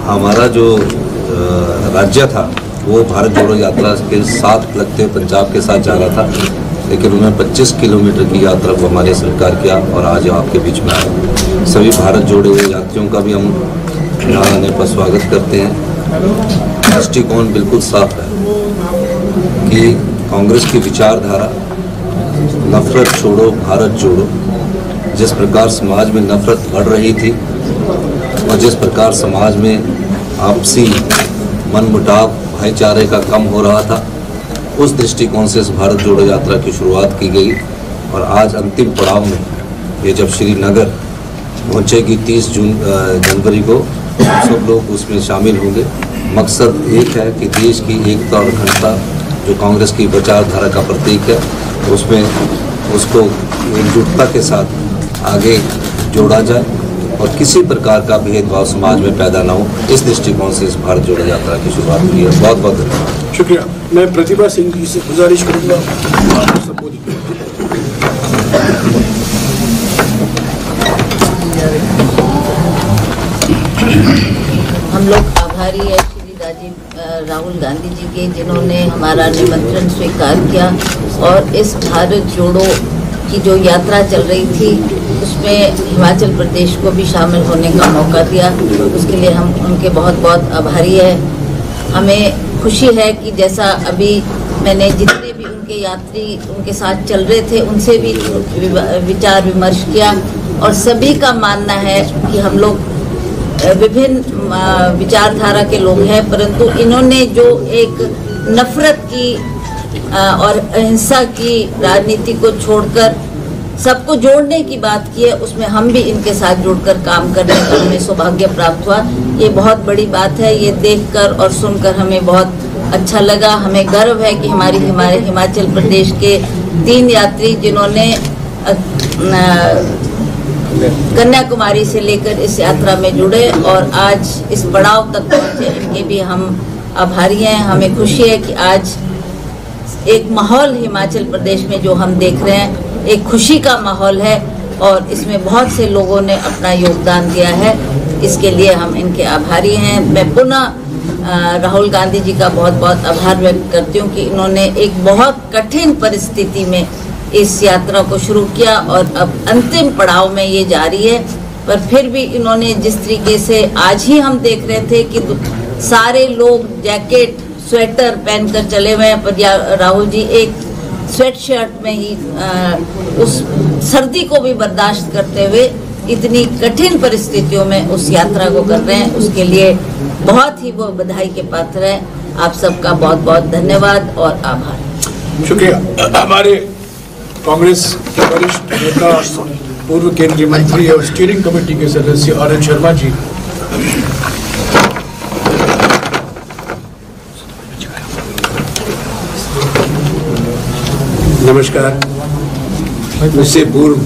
हमारा जो राज्य था वो भारत जोड़ो यात्रा के साथ लगते पंजाब के साथ जा रहा था, लेकिन उन्होंने 25 किलोमीटर की यात्रा को हमारे स्वीकार किया और आज आपके बीच में आए। सभी भारत जोड़े हुए यात्रियों का भी हम यहाँ आने पर स्वागत करते हैं। दृष्टिकोण बिल्कुल साफ है कि कांग्रेस की विचारधारा नफरत छोड़ो भारत जोड़ो, जिस प्रकार समाज में नफरत बढ़ रही थी और जिस प्रकार समाज में आपसी मनमुटाव भाईचारे का कम हो रहा था, उस दृष्टिकोण से इस भारत जोड़ो यात्रा की शुरुआत की गई। और आज अंतिम पड़ाव में ये जब श्रीनगर पहुंचेगी 30 जनवरी को, सब लोग उसमें शामिल होंगे। मकसद एक है कि देश की एकता और अखंडता जो कांग्रेस की विचारधारा का प्रतीक है, उसमें उसको एकजुटता के साथ आगे जोड़ा जाए और किसी प्रकार का भेदभाव समाज में पैदा ना हो। इस दृष्टिकोण से इस भारत जोड़ो यात्रा की शुरुआत की है। बहुत बहुत धन्यवाद। शुक्रिया। मैं प्रतिभा सिंह जी से गुजारिश करूँगा हम लोग आभारी है श्री राहुल गांधी जी के, जिन्होंने हमारा निमंत्रण स्वीकार किया और इस भारत जोड़ो की जो यात्रा चल रही थी उसमें हिमाचल प्रदेश को भी शामिल होने का मौका दिया। उसके लिए हम उनके बहुत बहुत आभारी है। हमें खुशी है कि जैसा अभी मैंने जितने भी उनके यात्री उनके साथ चल रहे थे उनसे भी विचार विमर्श किया और सभी का मानना है कि हम लोग विभिन्न विचारधारा के लोग हैं, परंतु इन्होंने जो एक नफरत की और अहिंसा की राजनीति को छोड़कर सबको जोड़ने की बात की है, उसमें हम भी इनके साथ जुड़कर काम करने का हमें सौभाग्य प्राप्त हुआ। ये बहुत बड़ी बात है। ये देखकर और सुनकर हमें बहुत अच्छा लगा। हमें गर्व है कि हमारे हिमाचल प्रदेश के 3 यात्री जिन्होंने कन्याकुमारी से लेकर इस यात्रा में जुड़े और आज इस पड़ाव तक पहुंचे, इनके भी हम आभारी हैं। हमें खुशी है कि आज एक माहौल हिमाचल प्रदेश में जो हम देख रहे हैं एक खुशी का माहौल है और इसमें बहुत से लोगों ने अपना योगदान दिया है। इसके लिए हम इनके आभारी हैं। मैं पुनः राहुल गांधी जी का बहुत बहुत आभार व्यक्त करती हूँ कि इन्होंने एक बहुत कठिन परिस्थिति में इस यात्रा को शुरू किया और अब अंतिम पड़ाव में ये जारी है, पर फिर भी इन्होंने जिस तरीके से आज ही हम देख रहे थे कि सारे लोग जैकेट स्वेटर पहनकर चले हुए हैं, पर राहुल जी एक स्वेट शर्ट में ही उस सर्दी को भी बर्दाश्त करते हुए इतनी कठिन परिस्थितियों में उस यात्रा को कर रहे हैं। उसके लिए बहुत ही वो बधाई के पात्र है। आप सबका बहुत बहुत धन्यवाद और आभार। शुक्रिया। हमारे कांग्रेस के वरिष्ठ नेता पूर्व केंद्रीय मंत्री और स्टीयरिंग कमेटी के सदस्य आर.एन. शर्मा जी। नमस्कार। मुझसे पूर्व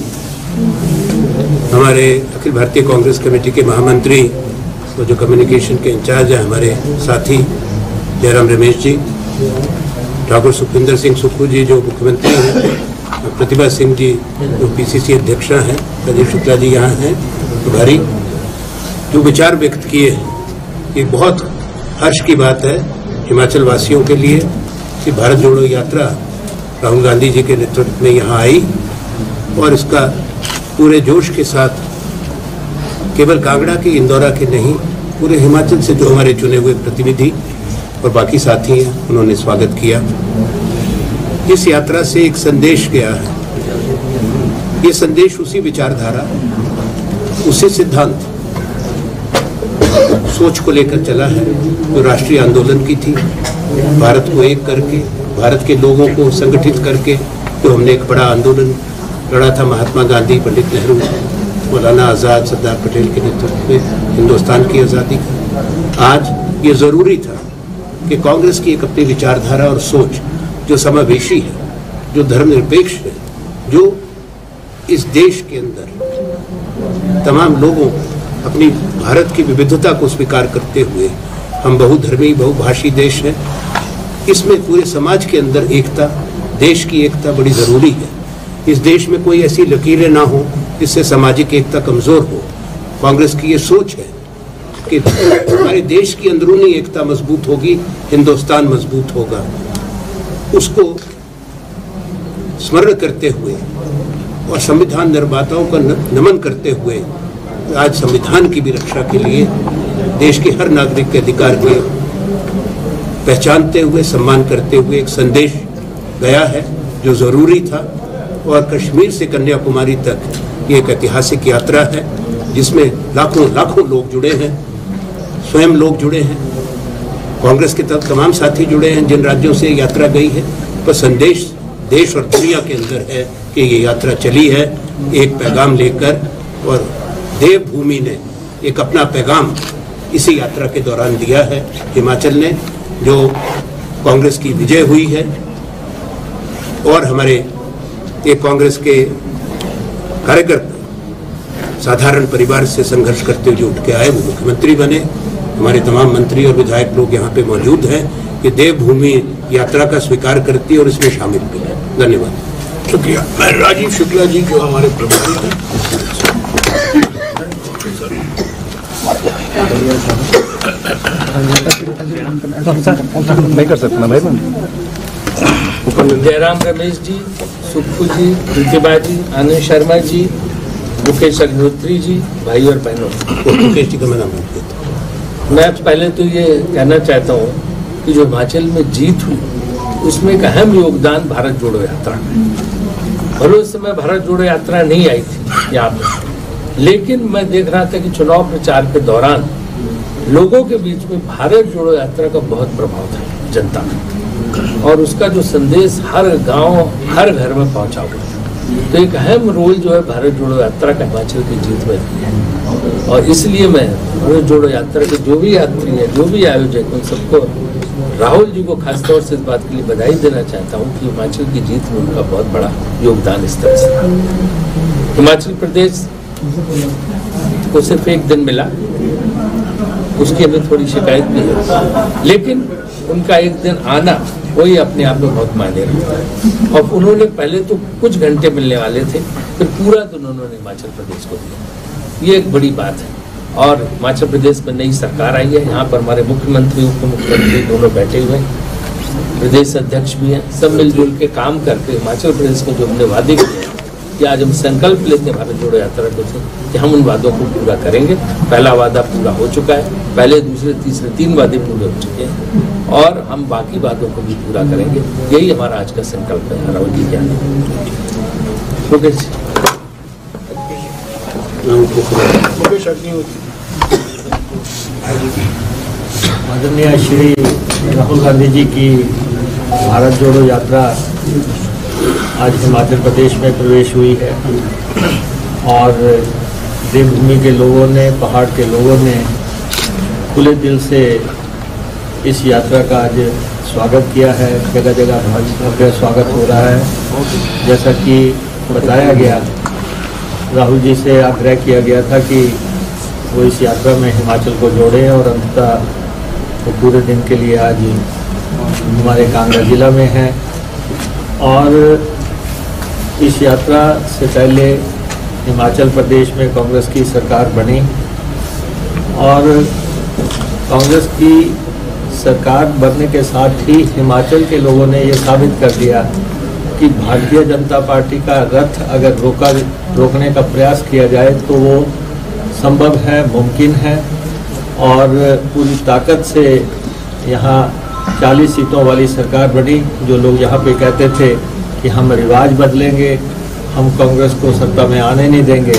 हमारे अखिल भारतीय कांग्रेस कमेटी के महामंत्री और जो कम्युनिकेशन के इंचार्ज हैं हमारे साथी जयराम रमेश जी, ठाकुर सुखविंदर सिंह सुक्खू जी जो मुख्यमंत्री हैं, प्रतिभा सिंह जी जो पीसीसी अध्यक्षा हैं, राजीव शुक्ला जी यहाँ हैं प्रभारी, जो विचार व्यक्त किए हैं, ये बहुत हर्ष की बात है हिमाचल वासियों के लिए कि भारत जोड़ो यात्रा राहुल गांधी जी के नेतृत्व में यहाँ आई और इसका पूरे जोश के साथ केवल कांगड़ा के इंदौरा के नहीं पूरे हिमाचल से जो हमारे चुने हुए प्रतिनिधि और बाकी साथी हैं उन्होंने स्वागत किया। इस यात्रा से एक संदेश गया है। ये संदेश उसी विचारधारा, उसी सिद्धांत सोच को लेकर चला है जो राष्ट्रीय आंदोलन की थी। भारत को एक करके, भारत के लोगों को संगठित करके जो हमने एक बड़ा आंदोलन लड़ा था, महात्मा गांधी, पंडित नेहरू, मौलाना आज़ाद, सरदार पटेल के नेतृत्व में हिंदुस्तान की आज़ादी का। आज ये ज़रूरी था कि कांग्रेस की एक अपनी विचारधारा और सोच जो समावेशी है, जो धर्मनिरपेक्ष है, जो इस देश के अंदर तमाम लोगों अपनी भारत की विविधता को स्वीकार करते हुए, हम बहुधर्मी बहुभाषी देश हैं, इसमें पूरे समाज के अंदर एकता, देश की एकता बड़ी ज़रूरी है। इस देश में कोई ऐसी लकीरें ना हो जिससे सामाजिक एकता कमज़ोर हो। कांग्रेस की ये सोच है कि हमारे देश की अंदरूनी एकता मजबूत होगी, हिंदुस्तान मजबूत होगा। उसको स्मरण करते हुए और संविधान निर्माताओं का नमन करते हुए आज संविधान की भी रक्षा के लिए देश के हर नागरिक के अधिकार को पहचानते हुए, सम्मान करते हुए एक संदेश गया है जो ज़रूरी था। और कश्मीर से कन्याकुमारी तक ये एक ऐतिहासिक यात्रा है जिसमें लाखों लाखों लोग जुड़े हैं, स्वयं लोग जुड़े हैं, कांग्रेस के तमाम साथी जुड़े हैं जिन राज्यों से यात्रा गई है। पर संदेश देश और दुनिया के अंदर है कि ये यात्रा चली है एक पैगाम लेकर, और देवभूमि ने एक अपना पैगाम इसी यात्रा के दौरान दिया है। हिमाचल ने जो कांग्रेस की विजय हुई है और हमारे एक कांग्रेस के कार्यकर्ता साधारण परिवार से संघर्ष करते हुए उठ के आए, वो मुख्यमंत्री बने। हमारे तमाम मंत्री और विधायक लोग यहाँ पे मौजूद हैं कि देवभूमि यात्रा का स्वीकार करती है और इसमें शामिल भी है। धन्यवाद। शुक्रिया। मैं राजीव शुक्ला जी जो हमारे प्रभारी हैं। नहीं कर सकता भाई मैं। जयराम रमेश जी, सुक्खू जी, प्रतिभा जी, आनंद शर्मा जी, मुकेश अग्निहोत्री जी, भाई और बहनों, मुकेश जी का मैं नाम लिख मैं पहले तो ये कहना चाहता हूँ कि जो हिमाचल में जीत हुई उसमें एक अहम योगदान भारत जोड़ो यात्रा का। भले उस समय भारत जोड़ो यात्रा नहीं आई थी यहाँ पे, लेकिन मैं देख रहा था कि चुनाव प्रचार के दौरान लोगों के बीच में भारत जोड़ो यात्रा का बहुत प्रभाव था जनता में, और उसका जो संदेश हर गांव हर घर में पहुंचा हुआ। तो एक अहम रोल जो है भारत जोड़ो यात्रा का हिमाचल की जीत में है, और इसलिए मैं भारत जोड़ो यात्रा के जो भी यात्री हैं, जो भी आयोजक, उन सबको, राहुल जी को खासतौर से इस बात के लिए बधाई देना चाहता हूँ कि हिमाचल की जीत में उनका बहुत बड़ा योगदान इस तरह से। हिमाचल प्रदेश को सिर्फ एक दिन मिला, उसकी हमें थोड़ी शिकायत भी है, लेकिन उनका एक दिन आना वही अपने आप में बहुत मायने रखता है। और उन्होंने पहले तो कुछ घंटे मिलने वाले थे, फिर पूरा दिन उन्होंने हिमाचल प्रदेश को दिया। ये एक बड़ी बात है। और हिमाचल प्रदेश में नई सरकार आई है, यहाँ पर हमारे मुख्यमंत्री उप मुख्यमंत्री दोनों बैठे हुए हैं, प्रदेश अध्यक्ष भी हैं, सब मिलजुल के काम करके हिमाचल प्रदेश में जो हमने वादे किए कि आज हम संकल्प लेते हैं भारत जोड़ो यात्रा को कि हम उन वादों को पूरा करेंगे। पहला वादा पूरा हो चुका है, पहले दूसरे तीसरे 3 वादे पूरे हो चुके हैं, और हम बाकी वादों को भी पूरा करेंगे। यही हमारा आज का संकल्प है। राहुल जी क्या मुकेश अग्निहोत्री। आदरणीय श्री राहुल गांधी जी की भारत जोड़ो यात्रा आज हिमाचल प्रदेश में प्रवेश हुई है, और देवभूमि के लोगों ने, पहाड़ के लोगों ने खुले दिल से इस यात्रा का आज स्वागत किया है। जगह जगह भव्य स्वागत हो रहा है। जैसा कि बताया गया, राहुल जी से आग्रह किया गया था कि वो इस यात्रा में हिमाचल को जोड़ें, और अंततः वो पूरे दिन के लिए आज हमारे कांगड़ा जिला में हैं। और इस यात्रा से पहले हिमाचल प्रदेश में कांग्रेस की सरकार बनी, और कांग्रेस की सरकार बनने के साथ ही हिमाचल के लोगों ने ये साबित कर दिया कि भारतीय जनता पार्टी का रथ अगर रोकने का प्रयास किया जाए तो वो संभव है, मुमकिन है। और पूरी ताकत से यहाँ 40 सीटों वाली सरकार बनी। जो लोग यहाँ पे कहते थे कि हम रिवाज बदलेंगे, हम कांग्रेस को सत्ता में आने नहीं देंगे,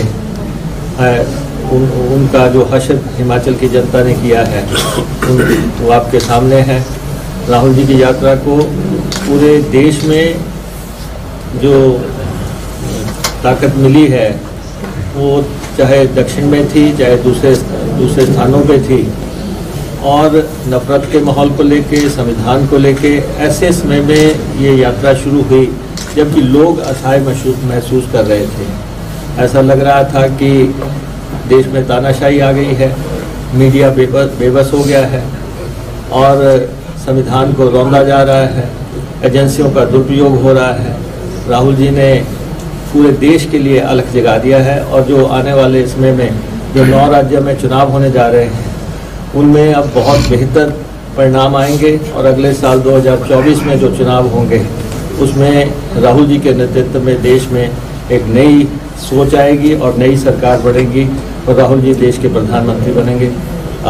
उनका जो हश्र हिमाचल की जनता ने किया है वो आपके सामने है। राहुल जी की यात्रा को पूरे देश में जो ताकत मिली है, वो चाहे दक्षिण में थी, चाहे दूसरे स्थानों पे थी, और नफरत के माहौल को लेके, संविधान को लेके ऐसे समय में ये यात्रा शुरू हुई जबकि लोग असहाय महसूस कर रहे थे। ऐसा लग रहा था कि देश में तानाशाही आ गई है, मीडिया बेबस हो गया है, और संविधान को रौंदा जा रहा है, एजेंसियों का दुरुपयोग हो रहा है। राहुल जी ने पूरे देश के लिए अलख जगा दिया है, और जो आने वाले समय में जो 9 राज्यों में चुनाव होने जा रहे हैं, उनमें अब बहुत बेहतर परिणाम आएंगे और अगले साल 2024 में जो चुनाव होंगे उसमें राहुल जी के नेतृत्व में देश में एक नई सोच आएगी और नई सरकार बढ़ेगी और राहुल जी देश के प्रधानमंत्री बनेंगे।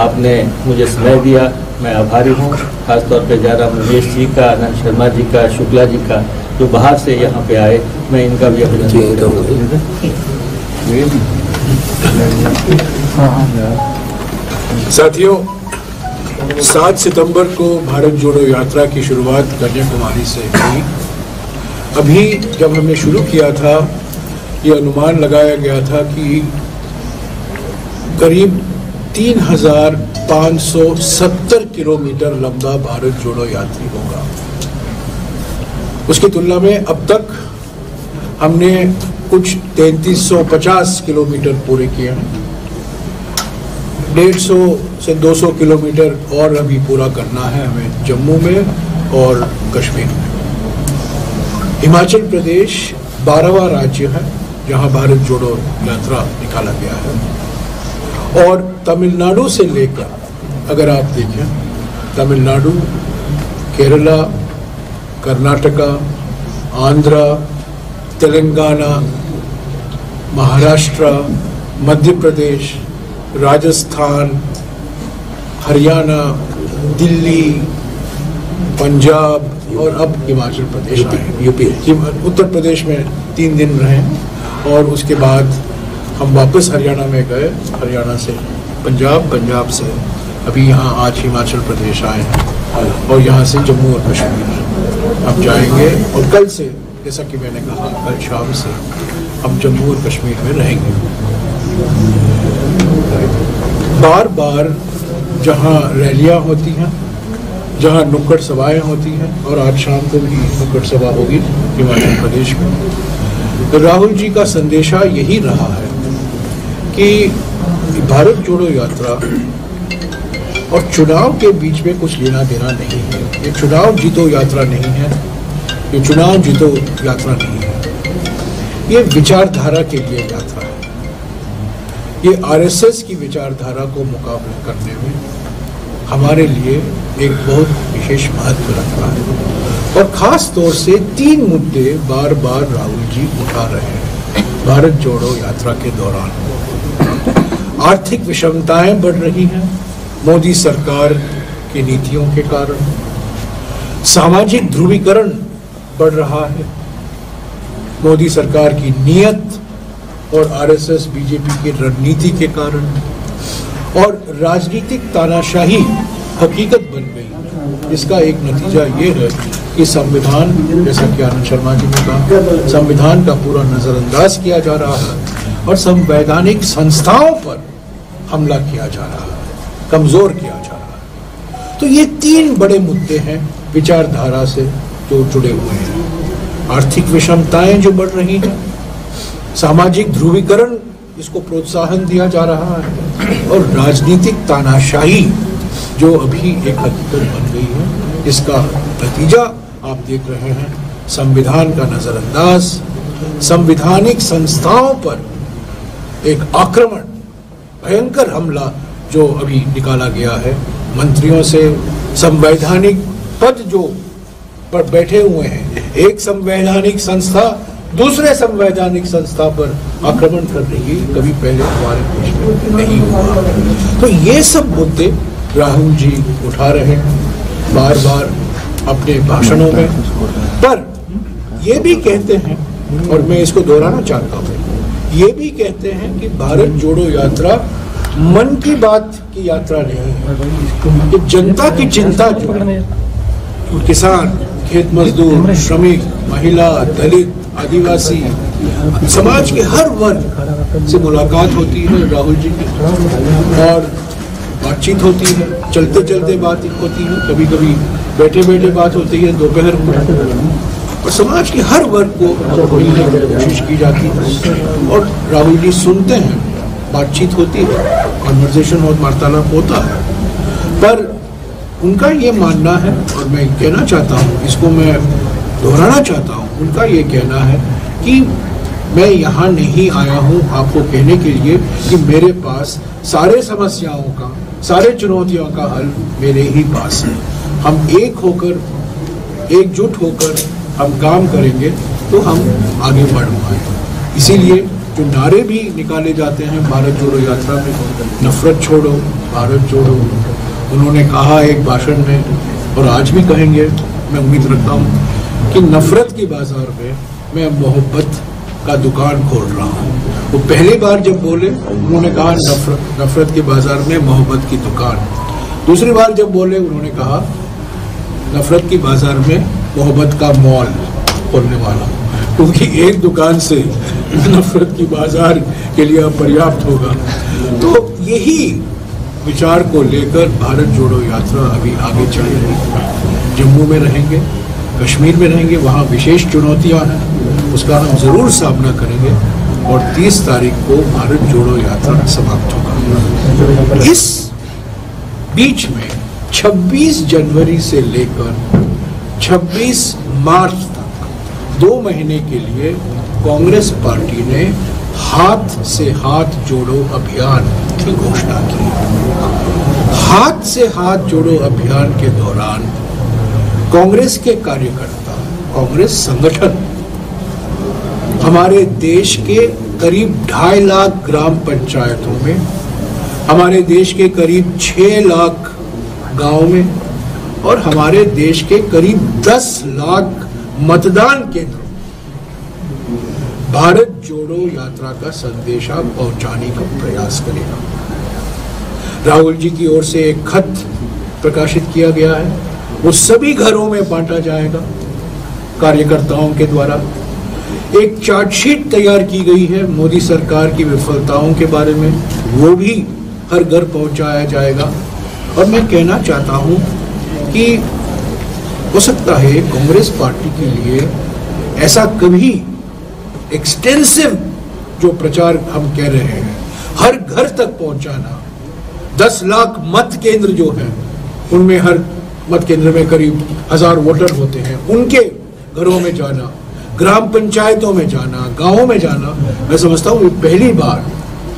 आपने मुझे समय दिया, मैं आभारी हूँ, खासतौर पे जयराम रमेश जी का, आनंद शर्मा जी का, शुक्ला जी का, जो बाहर से यहाँ पे आए, मैं इनका भी अभिनंदन करूँगा। साथियों, 7 सितंबर को भारत जोड़ो यात्रा की शुरुआत कन्याकुमारी से हुई। अभी जब हमने शुरू किया था, ये अनुमान लगाया गया था कि करीब 3,570 किलोमीटर लंबा भारत जोड़ो यात्री होगा। उसकी तुलना में अब तक हमने कुछ 3350 किलोमीटर पूरे किए हैं। 150 से 200 किलोमीटर और अभी पूरा करना है हमें जम्मू में और कश्मीर में। हिमाचल प्रदेश 12वां राज्य है जहां भारत जोड़ो यात्रा निकाला गया है और तमिलनाडु से लेकर अगर आप देखें, तमिलनाडु, केरला, कर्नाटका, आंध्रा, तेलंगाना, महाराष्ट्र, मध्य प्रदेश, राजस्थान, हरियाणा, दिल्ली, पंजाब और अब हिमाचल प्रदेश आए। यूपी, उत्तर प्रदेश में 3 दिन रहे और उसके बाद हम वापस हरियाणा में गए, हरियाणा से पंजाब, पंजाब से अभी यहाँ आज हिमाचल प्रदेश आए हैं और यहाँ से जम्मू और कश्मीर अब जाएंगे और कल से, जैसा कि मैंने कहा, कल शाम से हम जम्मू और कश्मीर में रहेंगे। बार बार जहाँ रैलियाँ होती हैं, जहाँ नुक्कड़ सभाएं होती हैं और आज शाम को भी नुक्कड़ सभा होगी हिमाचल प्रदेश में, तो राहुल जी का संदेशा यही रहा है कि भारत जोड़ो यात्रा और चुनाव के बीच में कुछ लेना देना नहीं है। ये चुनाव जीतो यात्रा नहीं है, ये चुनाव जीतो यात्रा नहीं है, ये विचारधारा के लिए यात्रा है। ये आरएसएस की विचारधारा को मुकाबला करने में हमारे लिए एक बहुत विशेष महत्व रखता है और खास तौर से 3 मुद्दे बार बार राहुल जी उठा रहे हैं भारत जोड़ो यात्रा के दौरान। आर्थिक विषमताएं बढ़ रही हैं मोदी सरकार की नीतियों के कारण, सामाजिक ध्रुवीकरण बढ़ रहा है मोदी सरकार की नीयत और आरएसएस बीजेपी की रणनीति के कारण, और राजनीतिक तानाशाही हकीकत बन गई। इसका एक नतीजा ये है कि संविधान, जैसा कि आनंद शर्मा जी ने कहा, संविधान का पूरा नजरअंदाज किया जा रहा है और संवैधानिक संस्थाओं पर हमला किया जा रहा है, कमजोर किया जा रहा है। तो ये 3 बड़े मुद्दे हैं विचारधारा से जो जुड़े हुए हैं। आर्थिक विषमताएं जो बढ़ रही हैं, सामाजिक ध्रुवीकरण, इसको प्रोत्साहन दिया जा रहा है, और राजनीतिक तानाशाही जो अभी एक हकीकत बन गई है। इसका नतीजा आप देख रहे हैं, संविधान का नजरअंदाज, संवैधानिक संस्थाओं पर एक आक्रमण, भयंकर हमला जो अभी निकाला गया है मंत्रियों से। संवैधानिक पद जो पर बैठे हुए हैं, एक संवैधानिक संस्था दूसरे संवैधानिक संस्था पर आक्रमण कर रही है, कभी पहले हमारे देश में नहीं हुआ। तो ये सब मुद्दे राहुल जी उठा रहे हैं बार बार अपने भाषणों में, पर ये भी कहते हैं, और मैं इसको दोहराना चाहता हूँ, ये भी कहते हैं कि भारत जोड़ो यात्रा मन की बात की यात्रा नहीं है, ये जनता की चिंता जो है, किसान, खेत मजदूर, श्रमिक, महिला, दलित, आदिवासी, समाज के हर वर्ग से मुलाकात होती है राहुल जी की और बातचीत होती है, चलते चलते बात होती है, कभी कभी बैठे बैठे बात होती है दोपहर को, और समाज के हर वर्ग को मिलने की कोशिश की जाती है और राहुल जी सुनते हैं, बातचीत होती है, कॉन्वर्सेशन और वार्तालाप होता है। पर उनका ये मानना है, और मैं कहना चाहता हूँ, इसको मैं दोहराना चाहता हूँ, उनका ये कहना है कि मैं यहाँ नहीं आया हूँ आपको कहने के लिए कि मेरे पास सारे समस्याओं का सारे चुनौतियों का हल मेरे ही पास है। हम एक होकर, एकजुट होकर हम काम करेंगे तो हम आगे बढ़ पाएंगे। इसीलिए जो नारे भी निकाले जाते हैं भारत जोड़ो यात्रा में, नफरत छोड़ो, भारत जोड़ो, उन्होंने कहा एक भाषण में और आज भी कहेंगे, मैं उम्मीद रखता हूँ कि नफरत की बाजार में मैं मोहब्बत का दुकान खोल रहा हूँ। वो पहली बार जब बोले उन्होंने कहा नफरत के बाजार में मोहब्बत की दुकान। दूसरी बार जब बोले उन्होंने कहा नफरत की बाजार में मोहब्बत का मॉल खोलने वाला, क्योंकि एक दुकान से नफरत की बाजार के लिए पर्याप्त होगा। तो यही विचार को लेकर भारत जोड़ो यात्रा अभी आगे चल रही है। जम्मू में रहेंगे, कश्मीर में रहेंगे, वहाँ विशेष चुनौतियाँ हैं, उसका हम जरूर सामना करेंगे और 30 तारीख को भारत जोड़ो यात्रा समाप्त होगा। इस बीच में 26 जनवरी से लेकर 26 मार्च तक 2 महीने के लिए कांग्रेस पार्टी ने हाथ से हाथ जोड़ो अभियान की घोषणा की। हाथ से हाथ जोड़ो अभियान के दौरान कांग्रेस के कार्यकर्ता, कांग्रेस संगठन हमारे देश के करीब 2.5 लाख ग्राम पंचायतों में, हमारे देश के करीब 6 लाख गांव में और हमारे देश के करीब 10 लाख मतदान केंद्रों भारत जोड़ो यात्रा का संदेशा पहुंचाने का प्रयास करेगा। राहुल जी की ओर से एक खत प्रकाशित किया गया है, वो सभी घरों में बांटा जाएगा कार्यकर्ताओं के द्वारा। एक चार्जशीट तैयार की गई है मोदी सरकार की विफलताओं के बारे में, वो भी हर घर पहुंचाया जाएगा। और मैं कहना चाहता हूं कि हो सकता है कांग्रेस पार्टी के लिए ऐसा कभी एक्सटेंसिव जो प्रचार हम कह रहे हैं, हर घर तक पहुंचाना, 10 लाख मत केंद्र जो हैं उनमें हर मत केंद्र में करीब 1000 वोटर होते हैं, उनके घरों में जाना, ग्राम पंचायतों में जाना, गांवों में जाना, मैं समझता हूँ पहली बार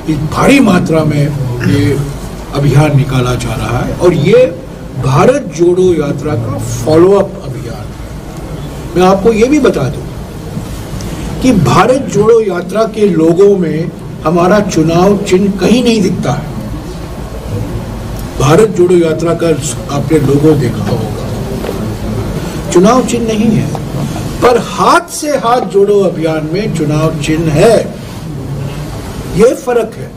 इस भारी मात्रा में ये अभियान निकाला जा रहा है और ये भारत जोड़ो यात्रा का फॉलोअप अभियान है। मैं आपको ये भी बता दूं कि भारत जोड़ो यात्रा के लोगों में हमारा चुनाव चिन्ह कहीं नहीं दिखता है। भारत जोड़ो यात्रा का आपने लोगो देखा होगा, चुनाव चिन्ह नहीं है, पर हाथ से हाथ जोड़ो अभियान में चुनाव चिन्ह है। यह फर्क है।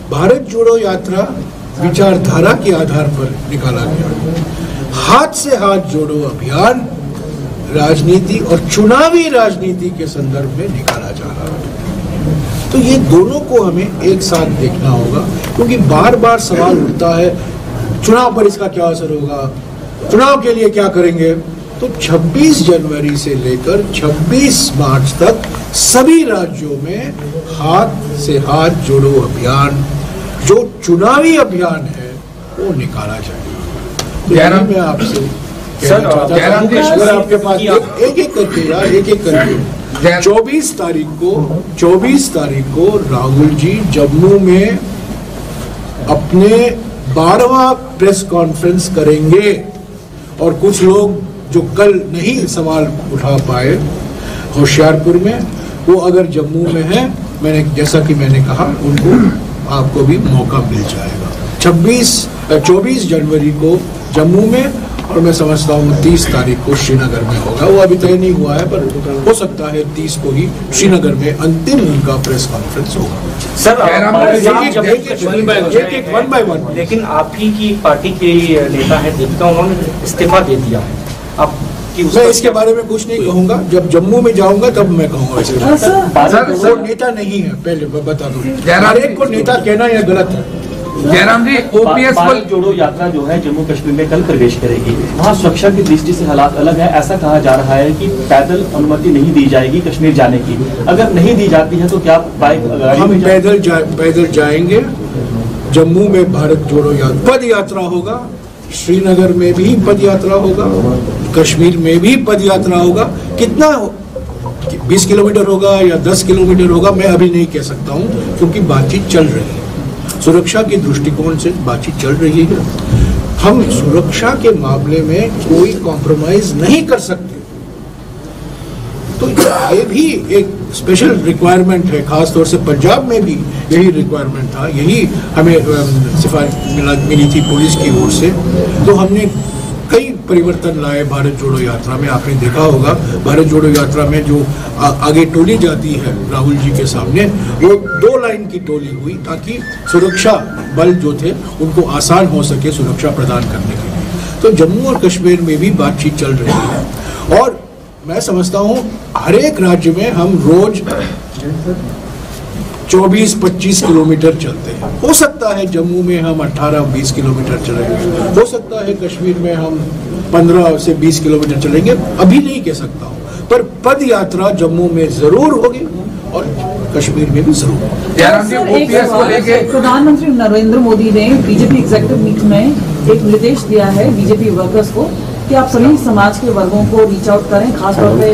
भारत जोड़ो यात्रा विचारधारा के आधार पर निकाला गया, हाथ से हाथ जोड़ो अभियान राजनीति और चुनावी राजनीति के संदर्भ में निकाला जा रहा है। तो ये दोनों को हमें एक साथ देखना होगा, क्योंकि बार बार सवाल उठता है चुनाव पर इसका क्या असर होगा, चुनाव के लिए क्या करेंगे। तो 26 जनवरी से लेकर 26 मार्च तक सभी राज्यों में हाथ से हाथ जोड़ो अभियान जो चुनावी अभियान है वो निकाला जाएगा। तो मैं आपसे अगर आपके पास एक एक करके 24 तारीख को राहुल जी जम्मू में अपने 12वां प्रेस कॉन्फ्रेंस करेंगे और कुछ लोग जो कल नहीं सवाल उठा पाए होशियारपुर में, वो अगर जम्मू में है, मैंने जैसा कि मैंने कहा उनको आपको भी मौका मिल जाएगा। 24 जनवरी को जम्मू में और मैं समझता हूँ 30 तारीख को श्रीनगर में होगा। वो अभी तय नहीं हुआ है, पर हो सकता है 30 को ही श्रीनगर में अंतिम उनका प्रेस कॉन्फ्रेंस होगा। Sir one by one. लेकिन आप ही की पार्टी के नेता है दीपिका, उन्होंने इस्तीफा दे दिया है। आप मैं इसके बारे में कुछ नहीं कहूंगा, जब जम्मू में जाऊंगा तब मैं कहूंगा। वो नेता नहीं है, पहले बता दूं, हर एक को नेता कहना यह गलत है। जयराम जी, ओपीएस भारत जोड़ो यात्रा जो है जम्मू कश्मीर में कल प्रवेश करेगी, वहाँ सुरक्षा की दृष्टि से हालात अलग है। ऐसा कहा जा रहा है कि पैदल अनुमति नहीं दी जाएगी कश्मीर जाने की। अगर नहीं दी जाती है तो क्या बाइक हम पैदल जाएंगे। जम्मू में भारत जोड़ो पद यात्रा होगा, श्रीनगर में भी पद यात्रा होगा, कश्मीर में भी पद यात्रा होगा। कितना 20 किलोमीटर होगा या 10 किलोमीटर होगा, मैं अभी नहीं कह सकता हूँ, क्योंकि बातचीत चल रही है। सुरक्षा के दृष्टिकोण से बातचीत चल रही है। हम सुरक्षा के मामले में कोई कॉम्प्रोमाइज नहीं कर सकते, तो ये भी एक स्पेशल रिक्वायरमेंट है। खासतौर से पंजाब में भी यही रिक्वायरमेंट था, यही हमें सिफारिश मिली थी पुलिस की ओर से। तो हमने कई परिवर्तन लाए भारत जोड़ो यात्रा में। आपने देखा होगा भारत जोड़ो यात्रा में जो आगे टोली जाती है राहुल जी के सामने, वो 2 लाइन की टोली हुई ताकि सुरक्षा बल जो थे उनको आसान हो सके सुरक्षा प्रदान करने के लिए। तो जम्मू और कश्मीर में भी बातचीत चल रही है और मैं समझता हूँ हर एक राज्य में हम रोज 24-25 किलोमीटर चलते हैं। हो सकता है जम्मू में हम 18-20 किलोमीटर चलेंगे, हो सकता है कश्मीर में हम 15 से 20 किलोमीटर चलेंगे, अभी नहीं कह सकता हूँ, पर पद यात्रा जम्मू में जरूर होगी और कश्मीर में भी जरूर होगी। प्रधानमंत्री नरेंद्र मोदी ने बीजेपी एग्जीक्यूटिव मीट में एक निर्देश दिया है बीजेपी वर्कर्स को कि आप सभी समाज के वर्गों को रीच आउट करें, खासतौर पे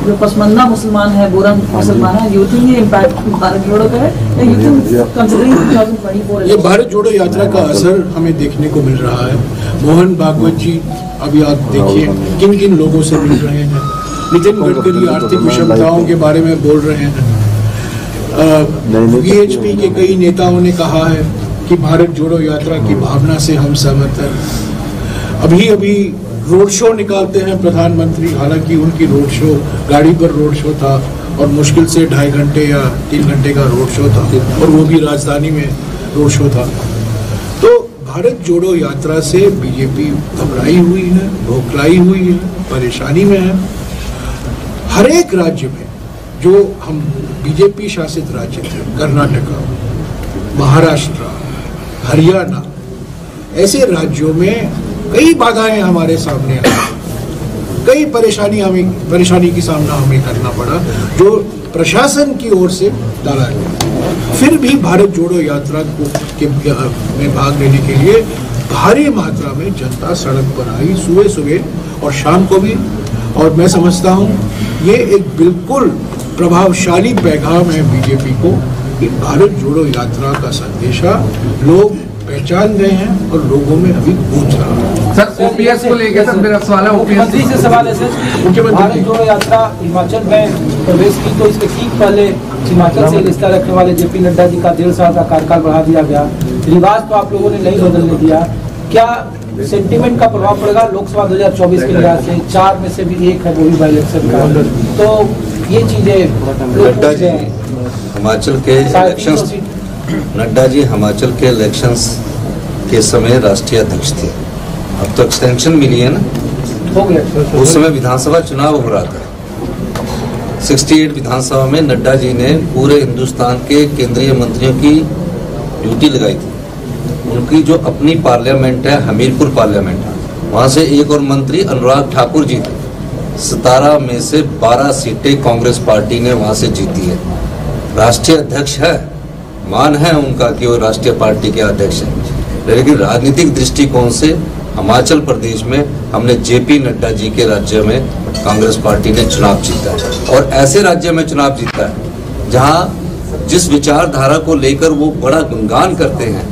जो पसमंदा मुसलमान है, बोरा मुसलमान है। यू थिंक ये इम्पैक्ट भारत जोड़ो का है या यू थिंक कंसीडरिंग 2024? ये भारत जोड़ो यात्रा का असर हमें देखने को मिल रहा है। मोहन भागवत जी अभी आप देखिए किन किन लोगों से मिल रहे हैं। नितिन गडकरी आर्थिक विषमताओं के बारे में बोल रहे हैं। वीएचपी के कई नेताओं ने कहा है कि भारत जोड़ो यात्रा की भावना से हम सहमत हैं। अभी रोड शो निकालते हैं प्रधानमंत्री, हालांकि उनकी रोड शो गाड़ी पर रोड शो था और मुश्किल से 2.5 घंटे या 3 घंटे का रोड शो था और वो भी राजधानी में रोड शो था। तो भारत जोड़ो यात्रा से बीजेपी घबराई हुई है, बौखलाई हुई है, परेशानी में है। हर एक राज्य में जो हम बीजेपी शासित राज्य थे, कर्नाटका, महाराष्ट्र, हरियाणा, ऐसे राज्यों में कई बाधाएं हमारे सामने आई, कई परेशानी की सामना हमें करना पड़ा जो प्रशासन की ओर से डाला गया। फिर भी भारत जोड़ो यात्रा में भाग लेने के लिए भारी मात्रा में जनता सड़क पर आई, सुबह और शाम को भी। और मैं समझता हूँ ये एक बिल्कुल प्रभावशाली पैगाम है बीजेपी को कि भारत जोड़ो यात्रा का संदेशा लोग पहचान गए हैं और लोगों में अभी गूंज रहा है। सर ओपीएस को लेकर सर मेरा सवाल है, मुख्यमंत्री से सवाल है सर, भारत जोड़ो यात्रा हिमाचल में प्रवेश की तो इसके ठीक पहले हिमाचल से रिश्ता रखने वाले जेपी नड्डा जी का 1.5 साल का कार्यकाल बढ़ा दिया गया। रिवाज तो आप लोगों ने नहीं बदलने दिया, क्या सेंटिमेंट का प्रभाव पड़ेगा? लोकसभा 2024 के लिहाज से 4 में से भी एक है वो भी बाई इलेक्शन का, तो ये चीजें नड्डा जी हिमाचल के इलेक्शंस, नड्डा जी हिमाचल के इलेक्शंस के समय राष्ट्रीय अध्यक्ष थे। अब तो एक्सटेंशन मिली है ना, हो गया। उस समय विधानसभा चुनाव हो रहा था। 68 विधानसभा में नड्डा जी ने पूरे हिंदुस्तान के केंद्रीय मंत्रियों की ड्यूटी लगाई थी। उनकी जो अपनी पार्लियामेंट है, हमीरपुर पार्लियामेंट, वहाँ से एक और मंत्री अनुराग ठाकुर जी थे। 17 में से 12 सीटें कांग्रेस पार्टी ने वहाँ से जीती है। राष्ट्रीय अध्यक्ष है, मान है उनका कि वो राष्ट्रीय पार्टी के अध्यक्ष हैं, लेकिन राजनीतिक दृष्टिकोण से हिमाचल प्रदेश में हमने जेपी नड्डा जी के राज्य में कांग्रेस पार्टी ने चुनाव जीता है। और ऐसे राज्य में चुनाव जीता है जहां जिस विचारधारा को लेकर वो बड़ा गुणगान करते हैं,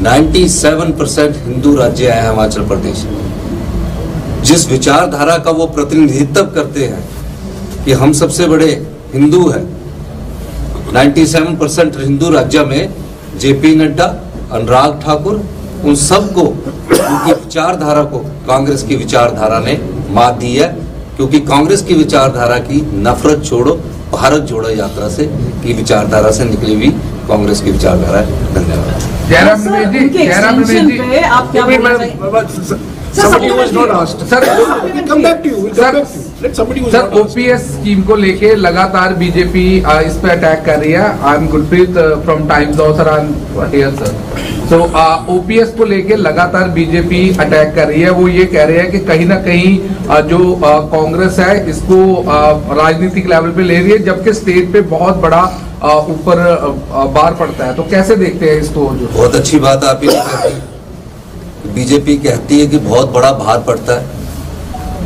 97% हिंदू राज्य है हिमाचल प्रदेश। जिस विचारधारा का वो प्रतिनिधित्व करते हैं कि हम सबसे बड़े हिंदू हैं, 97% हिंदू राज्य में जेपी नड्डा, अनुराग ठाकुर, उन सबको उनकी विचारधारा को कांग्रेस की विचारधारा ने मात दी है, क्योंकि कांग्रेस की विचारधारा की नफरत छोड़ो भारत जोड़ो यात्रा से की विचारधारा से निकली हुई कांग्रेस की विचारधारा है। धन्यवाद। जयराम रमेश जी, आप क्या बोल रहे हैं? Somebody was not asked. Sir, we'll come back to you. We'll come back to you. Let somebody was sir not asked. OPS scheme को लेके लगातार बीजेपी इस पे अटैक कर रही है। I am Gurpreet from times of sir, I am here sir. So OPS को लेके लगातार बीजेपी अटैक कर रही है। वो ये कह रहे हैं कि कहीं ना कहीं जो कांग्रेस है इसको राजनीतिक लेवल पे ले रही है, जबकि स्टेट पे बहुत बड़ा ऊपर बार पड़ता है। तो कैसे देखते हैं इसको? जो बहुत अच्छी बात आप ही बीजेपी कहती है कि बहुत बड़ा भार पड़ता है।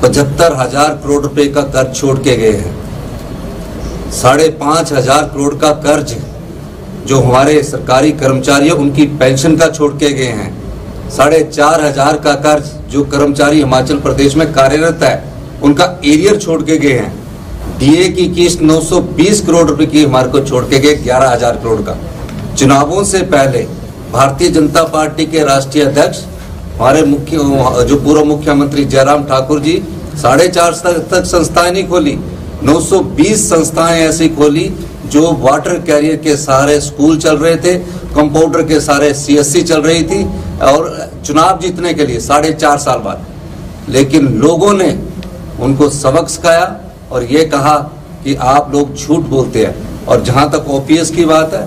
75,000 करोड़ रुपए का कर्ज छोड़ के गए हैं। 5,500 करोड़ का कर्ज जो हमारे सरकारी कर्मचारी हैं उनकी पेंशन का छोड़ के गए हैं। 4,500 का कर्ज जो कर्मचारी हिमाचल प्रदेश में कार्यरत है उनका एरियर छोड़ के गए हैं। डीए की किस्त 920 करोड़ रुपए की हमारे को छोड़ के गए 11,000 करोड़ का। चुनावों से पहले भारतीय जनता पार्टी के राष्ट्रीय अध्यक्ष हमारे जो पूर्व मुख्यमंत्री जयराम ठाकुर जी 4.5 तक संस्थाएं नहीं खोली, 920 संस्थाएं ऐसी खोली जो वाटर कैरियर के सारे स्कूल चल रहे थे, कंपाउंडर के सारे सीएससी चल रही थी और चुनाव जीतने के लिए 4.5 साल बाद। लेकिन लोगों ने उनको सबक सिखाया और ये कहा कि आप लोग झूठ बोलते हैं। और जहां तक ओपीएस की बात है,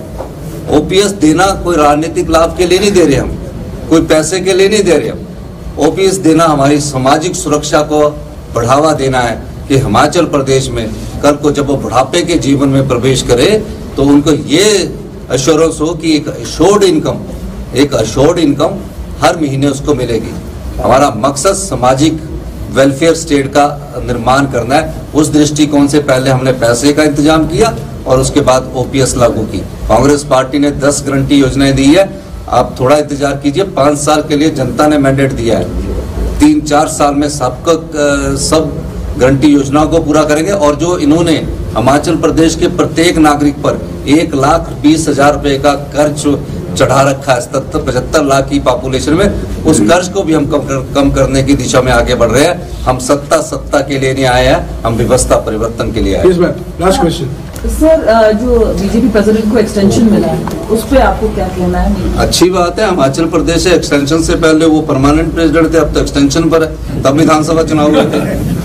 ओपीएस देना कोई राजनीतिक लाभ के लिए नहीं दे रहे हम, कोई पैसे के लिए नहीं दे रहे हम। ओपीएस देना हमारी सामाजिक सुरक्षा को बढ़ावा देना है कि हिमाचल प्रदेश में कल को जब वो बुढ़ापे के जीवन में प्रवेश करे तो उनको ये एश्योरेंस हो कि एक अश्योर्ड इनकम हर महीने उसको मिलेगी। हमारा मकसद सामाजिक वेलफेयर स्टेट का निर्माण करना है। उस दृष्टिकोण से पहले हमने पैसे का इंतजाम किया और उसके बाद ओपीएस लागू की। कांग्रेस पार्टी ने 10 गारंटी योजनाएं दी है, आप थोड़ा इंतजार कीजिए, 5 साल के लिए जनता ने मैंडेट दिया है। 3-4 साल में सब गारंटी योजनाओं को पूरा करेंगे। और जो इन्होंने हिमाचल प्रदेश के प्रत्येक नागरिक पर 1,20,000 रुपए का कर्ज चढ़ा रखा है 75 लाख की पॉपुलेशन में, उस कर्ज को भी हम कम करने की दिशा में आगे बढ़ रहे हैं। हम सत्ता के लिए नहीं आए हैं, हम व्यवस्था परिवर्तन के लिए आए हैं। लास्ट क्वेश्चन सर, जो बीजेपी प्रेसिडेंट को एक्सटेंशन मिला है उस पे आपको क्या कहना है? अच्छी बात है, हिमाचल प्रदेश से एक्सटेंशन से पहले वो परमानेंट प्रेसिडेंट थे, अब तो एक्सटेंशन पर है, तब विधानसभा चुनाव हुए थे।